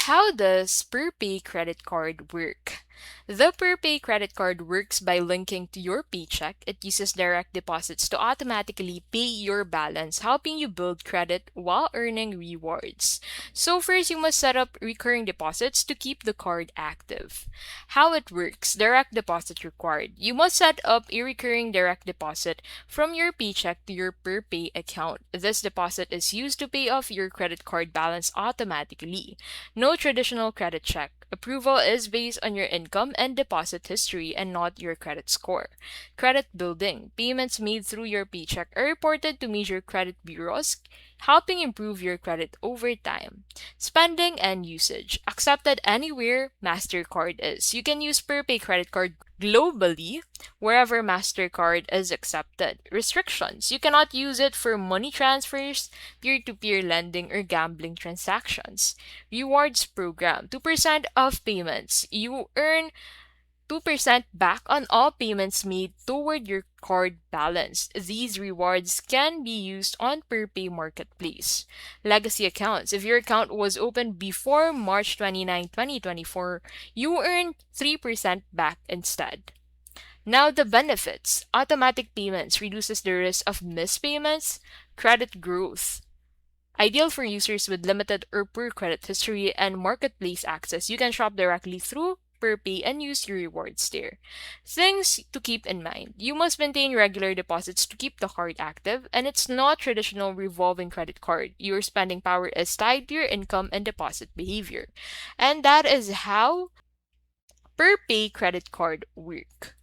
How does Perpay credit card work? The Perpay credit card works by linking to your paycheck. It uses direct deposits to automatically pay your balance, helping you build credit while earning rewards. So first, you must set up recurring deposits to keep the card active. How it works: direct deposit required. You must set up a recurring direct deposit from your paycheck to your Perpay account. This deposit is used to pay off your credit card balance automatically. No traditional credit check. Approval is based on your income and deposit history and not your credit score. Credit building. Payments made through your paycheck are reported to major credit bureaus, helping improve your credit over time. Spending and usage. Accepted anywhere MasterCard is. You can use Perpay credit card globally wherever MasterCard is accepted. Restrictions. You cannot use it for money transfers, peer-to-peer lending, or gambling transactions. Rewards program. 2% of payments. You earn 2% back on all payments made toward your card balance. These rewards can be used on Perpay Marketplace. Legacy accounts. If your account was opened before March 29, 2024, you earn 3% back instead. Now the benefits. Automatic payments reduces the risk of missed payments. Credit growth. Ideal for users with limited or poor credit history and marketplace access. You can shop directly through Perpay and use your rewards there. Things to keep in mind. You must maintain regular deposits to keep the card active, and it's not traditional revolving credit card. Your spending power is tied to your income and deposit behavior. And that is how Perpay credit card work.